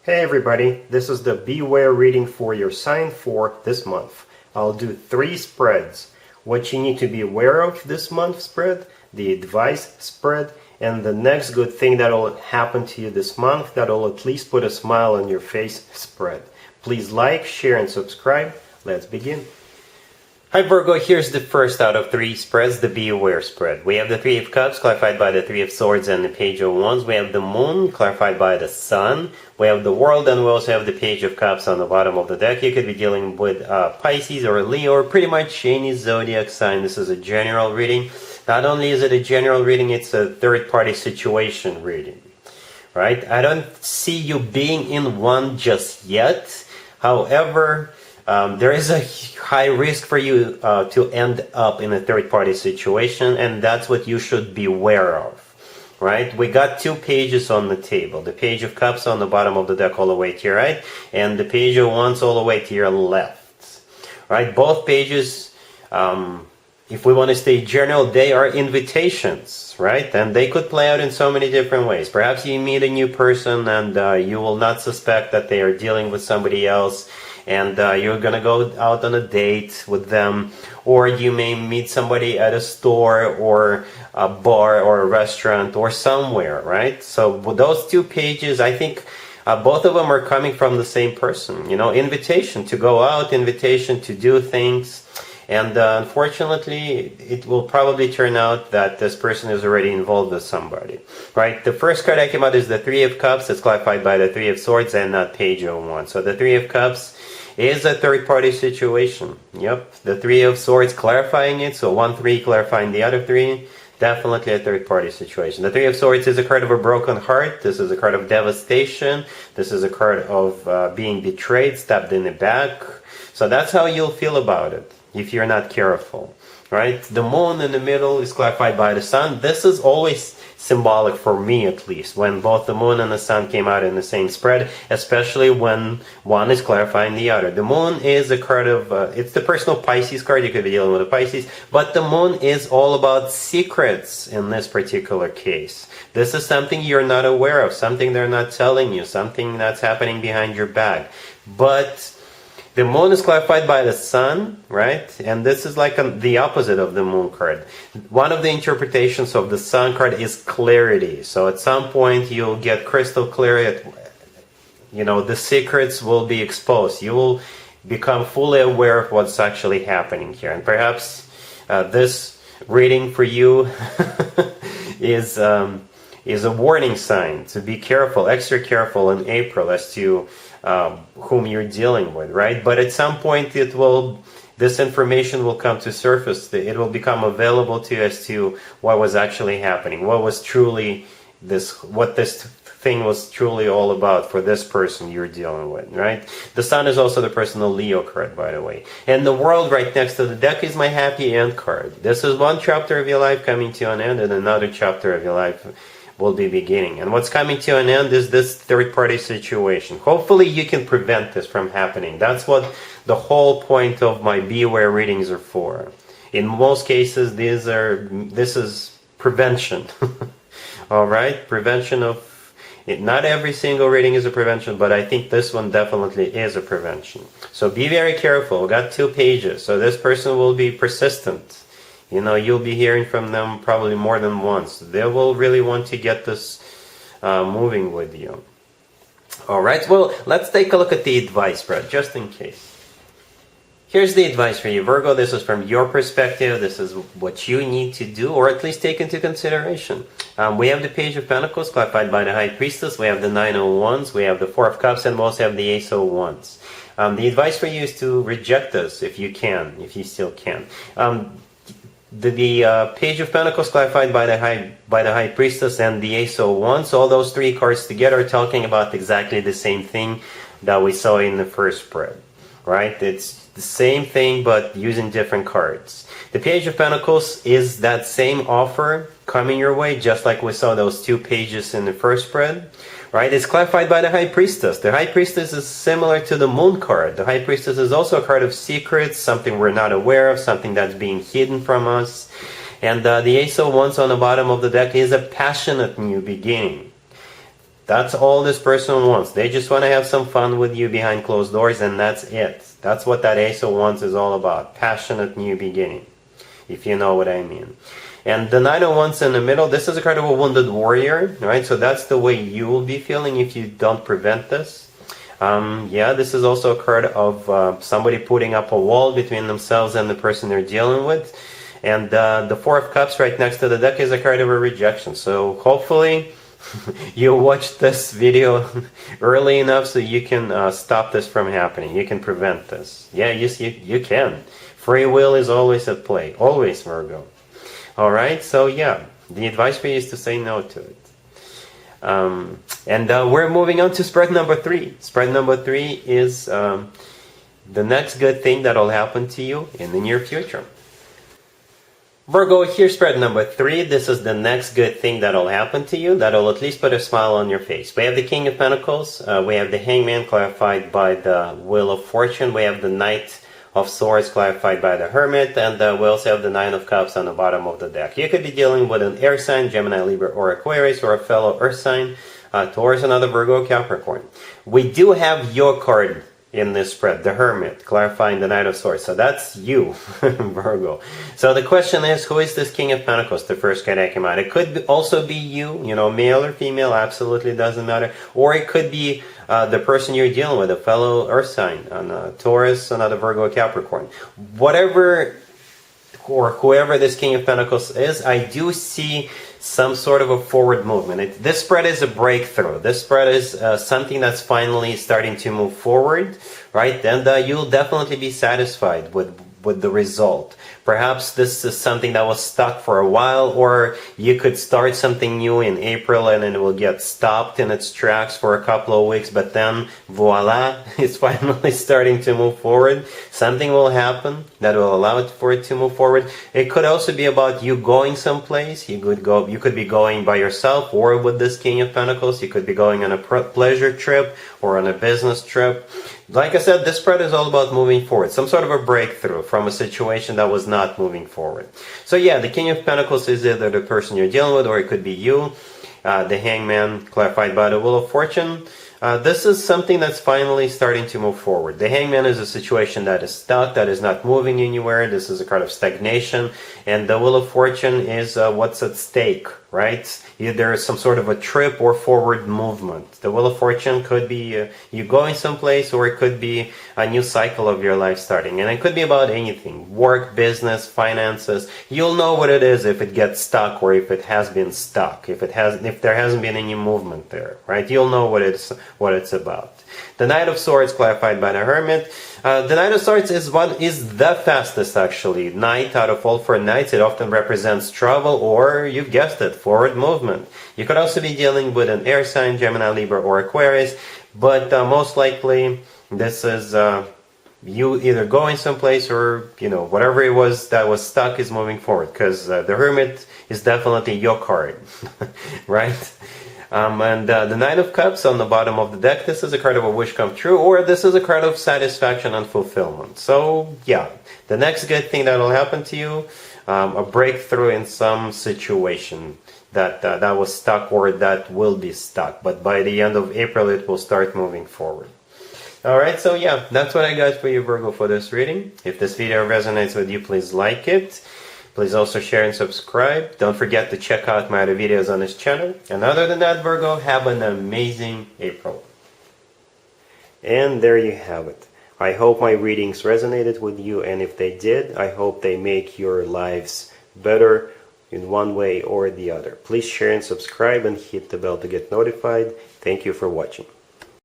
Hey everybody, this is the Beware reading for your sign for this month. I'll do 3 spreads. What you need to be aware of this month spread, the advice spread, and the next good thing that will happen to you this month that will at least put a smile on your face spread. Please like, share, and subscribe. Let's begin. Hi Virgo, here's the first out of 3 spreads, the Be Aware spread. We have the Three of Cups, clarified by the Three of Swords and the Page of Wands. We have the Moon, clarified by the Sun. We have the World, and we also have the Page of Cups on the bottom of the deck. You could be dealing with Pisces or Leo, or pretty much any zodiac sign. This is a general reading. Not only is it a general reading, it's a third-party situation reading. Right? I don't see you being in one just yet. However, there is a high risk for you to end up in a third-party situation, and that's what you should be aware of, right? We got 2 pages on the table. The Page of Cups on the bottom of the deck all the way to your right, and the Page of Wands all the way to your left, right? Both pages, if we want to stay general, they are invitations, right? And they could play out in so many different ways. Perhaps you meet a new person and you will not suspect that they are dealing with somebody else, and you're gonna go out on a date with them, or you may meet somebody at a store or a bar or a restaurant or somewhere, right? So with those 2 pages, I think both of them are coming from the same person. You know, invitation to go out, invitation to do things. And unfortunately, it will probably turn out that this person is already involved with somebody, right? The first card that came out is the Three of Cups. It's clarified by the Three of Swords and not Page of Wands. So the Three of Cups is a third-party situation. Yep, the Three of Swords clarifying it. So 1-3 clarifying the other 3. Definitely a third-party situation. The Three of Swords is a card of a broken heart. This is a card of devastation. This is a card of being betrayed, stabbed in the back. So that's how you'll feel about it if you're not careful, right? The Moon in the middle is clarified by the Sun. This is always symbolic for me, at least, when both the Moon and the Sun came out in the same spread, especially when one is clarifying the other. The Moon is a card of, it's the personal Pisces card. You could be dealing with a Pisces, but the Moon is all about secrets in this particular case. This is something you're not aware of, something they're not telling you, something that's happening behind your back. But the Moon is clarified by the Sun, right? And this is like the opposite of the Moon card. One of the interpretations of the Sun card is clarity. So at some point you'll get crystal clear. You know, the secrets will be exposed. You will become fully aware of what's actually happening here. And perhaps this reading for you is a warning sign to be careful, extra careful in April as to whom you're dealing with, right? But at some point this information will come to surface. It will become available to you as to what was actually happening, what this thing was truly all about for this person you're dealing with, right? The Sun is also the personal Leo card, by the way. And the World right next to the deck is my happy end card. This is one chapter of your life coming to an end, and another chapter of your life will be beginning. And what's coming to an end is this third-party situation. Hopefully you can prevent this from happening. That's what the whole point of my Be Aware readings are for. In most cases, this is prevention. All right? Prevention of it. Not every single reading is a prevention, but I think this one definitely is a prevention. So be very careful. We got 2 pages. So this person will be persistent. You know, you'll be hearing from them probably more than once. They will really want to get this moving with you. All right, well, let's take a look at the advice spread, just in case. Here's the advice for you, Virgo. This is from your perspective. This is what you need to do, or at least take into consideration. We have the Page of Pentacles, clarified by the High Priestess. We have the Nine of Wands. We have the Four of Cups, and we also have the Ace of Wands. The advice for you is to reject this if you can, if you still can. The Page of Pentacles clarified by the High Priestess and the Ace of Wands. All those 3 cards together are talking about exactly the same thing that we saw in the first spread, right? It's the same thing but using different cards. The Page of Pentacles is that same offer coming your way, just like we saw those 2 pages in the first spread. Right? It's clarified by the High Priestess. The High Priestess is similar to the Moon card. The High Priestess is also a card of secrets, something we're not aware of, something that's being hidden from us. And the Ace of Wands on the bottom of the deck is a passionate new beginning. That's all this person wants. They just want to have some fun with you behind closed doors, and that's it. That's what that Ace of Wands is all about. Passionate new beginning, if you know what I mean. And the Knight of Wands in the middle, this is a card of a wounded warrior, right? So that's the way you will be feeling if you don't prevent this. Yeah, this is also a card of somebody putting up a wall between themselves and the person they're dealing with. And the Four of Cups right next to the deck is a card of a rejection. So hopefully you watched this video early enough so you can stop this from happening. You can prevent this. Yeah, you can. Free will is always at play. Always, Virgo. Alright, so yeah, the advice for you is to say no to it. And we're moving on to spread number 3. Spread number 3 is the next good thing that will happen to you in the near future. Virgo, here's spread number 3. This is the next good thing that will happen to you, that will at least put a smile on your face. We have the King of Pentacles, we have the Hangman clarified by the Wheel of Fortune, we have the Knight of Swords clarified by the Hermit, and we also have the Nine of Cups on the bottom of the deck. You could be dealing with an air sign, Gemini, Libra, or Aquarius, or a fellow earth sign, Taurus, another Virgo, Capricorn. We do have your card in this spread, the Hermit, clarifying the Knight of Swords. So that's you, Virgo. So the question is, who is this King of Pentacles, the first card that came out? It could also be you, male or female, absolutely doesn't matter. Or it could be the person you're dealing with, a fellow earth sign, Taurus, another Virgo, Capricorn. Whatever or whoever this King of Pentacles is, I do see some sort of a forward movement. This spread is a breakthrough. This spread is something that's finally starting to move forward, right? And you'll definitely be satisfied with the result. Perhaps this is something that was stuck for a while, or you could start something new in April and it will get stopped in its tracks for a couple of weeks, but then voila, it's finally starting to move forward. Something will happen that will allow it for it to move forward. It could also be about you going someplace. You could be going by yourself or with this King of Pentacles. You could be going on a pleasure trip or on a business trip. Like I said, this spread is all about moving forward. Some sort of a breakthrough from a situation that was not moving forward. So yeah, the King of Pentacles is either the person you're dealing with, or it could be you. The Hangman, clarified by the Wheel of Fortune. This is something that's finally starting to move forward. The Hangman is a situation that is stuck, that is not moving anywhere. This is a kind of stagnation. And the Wheel of Fortune is what's at stake, right? Either some sort of a trip or forward movement. The Wheel of Fortune could be you going someplace, or it could be a new cycle of your life starting. And it could be about anything. Work, business, finances. You'll know what it is if it gets stuck, or if it has been stuck. If there hasn't been any movement there, right? You'll know what it's about. The Knight of Swords, clarified by the Hermit. The Knight of Swords is the fastest, actually, knight out of all 4 knights. It often represents travel, or, you guessed it, forward movement. You could also be dealing with an air sign, Gemini, Libra, or Aquarius, but most likely this is you either going someplace, or whatever it was that was stuck is moving forward, because the Hermit is definitely your card, right? And the Nine of Cups on the bottom of the deck, this is a card of a wish come true, or this is a card of satisfaction and fulfillment. So yeah, the next good thing that will happen to you, a breakthrough in some situation that was stuck, or that will be stuck. But by the end of April, it will start moving forward. Alright, so yeah, that's what I got for you, Virgo, for this reading. If this video resonates with you, please like it. Please also share and subscribe. Don't forget to check out my other videos on this channel. And other than that, Virgo, have an amazing April. And there you have it. I hope my readings resonated with you, and if they did, I hope they make your lives better in one way or the other. Please share and subscribe and hit the bell to get notified. Thank you for watching.